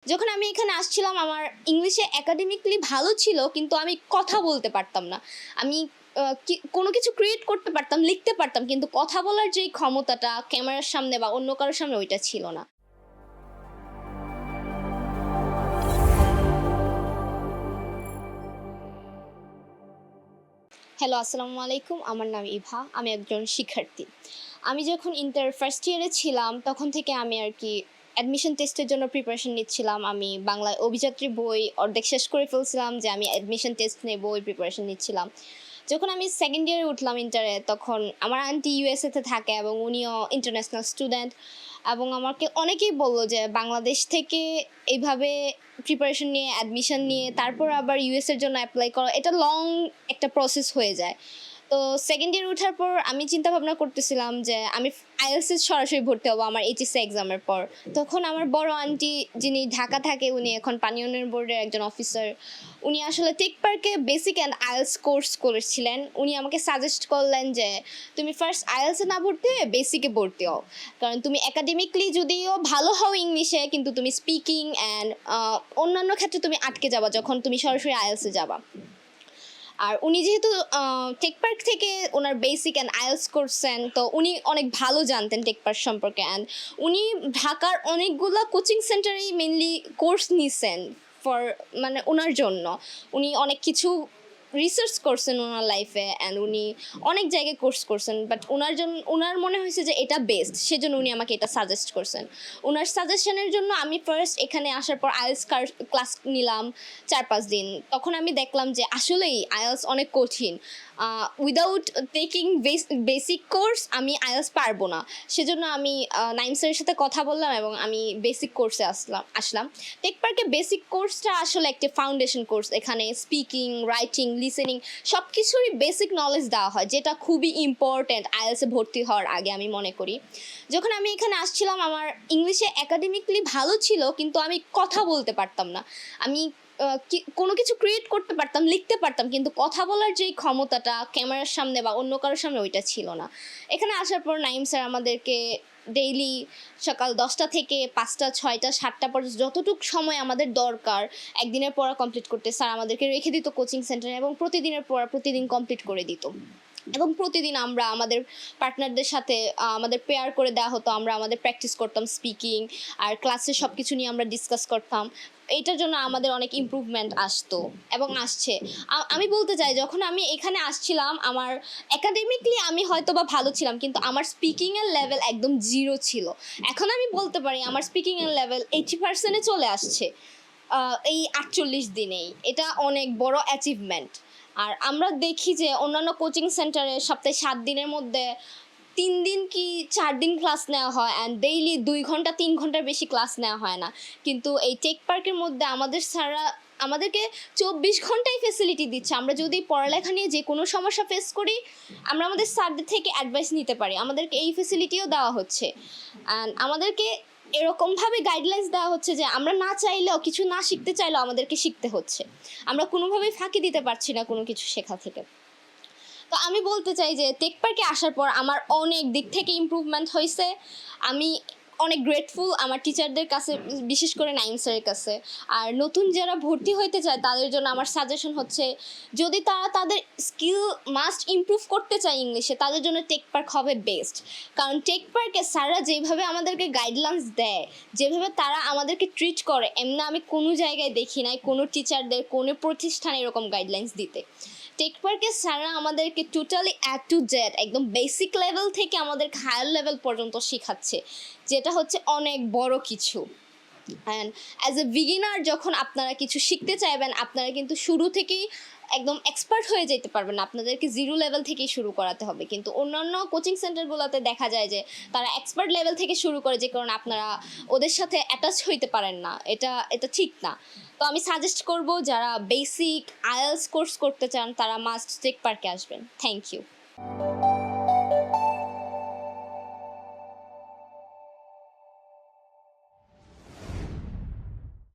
যখন আমি এখানে আসছিলাম আমার ইংলিশে একাডেমিক্যালি ভালো ছিল, কিন্তু আমি কথা বলতে পারতাম না। আমি কোনো কিছু ক্রিয়েট করতে পারতাম, লিখতে পারতাম, কিন্তু কথা বলার যেই ক্ষমতাটা ক্যামেরার সামনে বা অন্য কারোর সামনে ওইটা ছিল না। হ্যালো, আসসালামু আলাইকুম। আমার নাম ইভা। আমি একজন শিক্ষার্থী। আমি যখন ইন্টার ফার্স্ট ইয়ারে ছিলাম তখন থেকে আমি আরকি অ্যাডমিশন টেস্টের জন্য প্রিপারেশন নিচ্ছিলাম। আমি বাংলায় অভিযাত্রী বই অর্ধেক শেষ করে ফেলছিলাম যে আমি অ্যাডমিশন টেস্ট নেব, ওই প্রিপারেশন নিচ্ছিলাম। যখন আমি সেকেন্ড ইয়ারে উঠলাম ইন্টারে, তখন আমার আন্টি ইউএসএতে থাকে এবং উনিও ইন্টারন্যাশনাল স্টুডেন্ট, এবং আমাকে অনেকেই বলল যে বাংলাদেশ থেকে এইভাবে প্রিপারেশন নিয়ে অ্যাডমিশন নিয়ে তারপর আবার ইউএসের জন্য অ্যাপ্লাই করা, এটা লং একটা প্রসেস হয়ে যায়। তো সেকেন্ড ইয়ার ওঠার পর আমি চিন্তা ভাবনা করতেছিলাম যে আমি আইএলটিএস সরাসরি ভর্তি হবো আমার এইচএসসি এক্সামের পর। তখন আমার বড় আন্টি, যিনি ঢাকা থাকে, উনি এখন পানি উন্নয়ন বোর্ডের একজন অফিসার, উনি আসলে টেক পার্কে বেসিক অ্যান্ড আইএলস কোর্স করেছিলেন। উনি আমাকে সাজেস্ট করলেন যে তুমি ফার্স্ট আইএলসে না ভর্তি হয়ে বেসিকে ভর্তি হও, কারণ তুমি একাডেমিকলি যদিও ভালো হও ইংলিশে, কিন্তু তুমি স্পিকিং অ্যান্ড অন্যান্য ক্ষেত্রে তুমি আটকে যাবা যখন তুমি সরাসরি আইএলসে যাবা। আর উনি যেহেতু টেক পার্ক থেকে ওনার বেসিক অ্যান্ড আইএলস করছেন, তো উনি অনেক ভালো জানতেন টেক পার্ক সম্পর্কে। অ্যান্ড উনি ঢাকার অনেকগুলো কোচিং সেন্টারেই মেনলি কোর্স নিছেন ফর, মানে ওনার জন্য। উনি অনেক কিছু রিসার্চ করছেন ওনার লাইফে, অ্যান্ড উনি অনেক জায়গায় কোর্স করছেন, বাট ওনার মনে হয়েছে যে এটা বেস্ট, সেজন্য উনি আমাকে এটা সাজেস্ট করছেন। ওনার সাজেশনের জন্য আমি ফার্স্ট এখানে আসার পর আইএলস ক্লাস নিলাম 4-5 দিন। তখন আমি দেখলাম যে আসলেই আইএলস অনেক কঠিন। উইদাউট টেকিং বেসিক কোর্স আমি আইএলস পারবো না। সেজন্য আমি নাইম স্যারের সাথে কথা বললাম এবং আমি বেসিক কোর্সে আসলাম। টেক পার্কে বেসিক কোর্সটা আসলে একটা ফাউন্ডেশন কোর্স। এখানে স্পিকিং, রাইটিং, লিসেনিং সব কিছুরই বেসিক নলেজ দেওয়া হয়, যেটা খুবই ইম্পর্ট্যান্ট আইএলসে ভর্তি হওয়ার আগে আমি মনে করি। যখন আমি এখানে আসছিলাম আমার ইংলিশে একাডেমিক্যালি ভালো ছিল, কিন্তু আমি কথা বলতে পারতাম না। আমি কোনো কিছু ক্রিয়েট করতে পারতাম, লিখতে পারতাম, কিন্তু কথা বলার যেই ক্ষমতাটা ক্যামেরার সামনে বা অন্য কারোর সামনে ওইটা ছিল না। এখানে আসার পর নাইম স্যার আমাদেরকে ডেইলি সকাল 10টা থেকে 5টা, 6টা, 7টা পর্যন্ত যতটুকু সময় আমাদের দরকার একদিনের পড়া কমপ্লিট করতে স্যার আমাদেরকে রেখে দিত কোচিং সেন্টারে, এবং প্রতিদিনের পড়া প্রতিদিন কমপ্লিট করে দিত। এবং প্রতিদিন আমরা আমাদের পার্টনারদের সাথে আমাদের পেয়ার করে দেওয়া হতো, আমরা আমাদের প্র্যাকটিস করতাম স্পিকিং, আর ক্লাসে সব কিছু নিয়ে আমরা ডিসকাস করতাম। এইটার জন্য আমাদের অনেক ইমপ্রুভমেন্ট আসতো এবং আসছে। আমি বলতে চাই, যখন আমি এখানে আসছিলাম আমার একাডেমিকলি আমি হয়তো বা ভালো ছিলাম, কিন্তু আমার স্পিকিংয়ের লেভেল একদম 0 ছিল। এখন আমি বলতে পারি আমার স্পিকিংয়ের লেভেল 80%-এ চলে আসছে এই 48 দিনেই। এটা অনেক বড় অ্যাচিভমেন্ট। আর আমরা দেখি যে অন্যান্য কোচিং সেন্টারে সপ্তাহে 7 দিনের মধ্যে 3 দিন কি 4 দিন ক্লাস নেওয়া হয়, অ্যান্ড ডেইলি 2 ঘন্টা 3 ঘন্টার বেশি ক্লাস নেওয়া হয় না। কিন্তু এই টেক পার্কের মধ্যে আমাদের স্যাররা আমাদেরকে 24 ঘন্টাই ফেসিলিটি দিচ্ছে। আমরা যদি পড়ালেখা নিয়ে যে কোনো সমস্যা ফেস করি, আমরা আমাদের স্যারদের থেকে অ্যাডভাইস নিতে পারি। আমাদেরকে এই ফেসিলিটিও দেওয়া হচ্ছে, অ্যান্ড আমাদেরকে এরকমভাবে গাইডলাইন্স দেওয়া হচ্ছে যে আমরা না চাইলেও, কিছু না শিখতে চাইলেও আমাদেরকে শিখতে হচ্ছে। আমরা কোনোভাবেই ফাঁকি দিতে পারছি না কোনো কিছু শেখা থেকে। তো আমি বলতে চাই যে টেক পার্কে আসার পর আমার অনেক দিক থেকে ইমপ্রুভমেন্ট হয়েছে। আমি অনেক গ্রেটফুল আমার টিচারদের কাছে, বিশেষ করে নাইম স্যারের কাছে। আর নতুন যারা ভর্তি হইতে চায় তাদের জন্য আমার সাজেশন হচ্ছে, যদি তারা তাদের স্কিল মাস্ট ইমপ্রুভ করতে চায় ইংলিশে, তাদের জন্য টেক পার্ক হবে বেস্ট। কারণ টেক পার্কে স্যাররা যেভাবে আমাদেরকে গাইডলাইন্স দেয়, যেভাবে তারা আমাদেরকে ট্রিট করে, এমনি আমি কোনো জায়গায় দেখি নাই কোনো টিচারদের কোনো প্রতিষ্ঠানে এরকম গাইডলাইন্স দিতে। টেক পার্কে স্যাররা আমাদেরকে টোটালি টু জেড একদম বেসিক লেভেল থেকে আমাদের হায়ার লেভেল পর্যন্ত শেখাচ্ছে, যেটা হচ্ছে অনেক বড় কিছু। অ্যান্ড অ্যাজ এ বিগিনার যখন আপনারা কিছু শিখতে চাইবেন, আপনারা কিন্তু শুরু থেকেই একদম এক্সপার্ট হয়ে যেতে পারবেন না, আপনাদেরকে 0 লেভেল থেকেই শুরু করাতে হবে। কিন্তু অন্যান্য কোচিং সেন্টারগুলোতে দেখা যায় যে তারা এক্সপার্ট লেভেল থেকে শুরু করে, যে কারণে আপনারা ওদের সাথে অ্যাটাচ হইতে পারেন না। এটা ঠিক না। তো আমি সাজেস্ট করব, যারা বেসিক আইএলস কোর্স করতে চান তারা মাস্ট টেক পার্কে আসবেন। Thank you.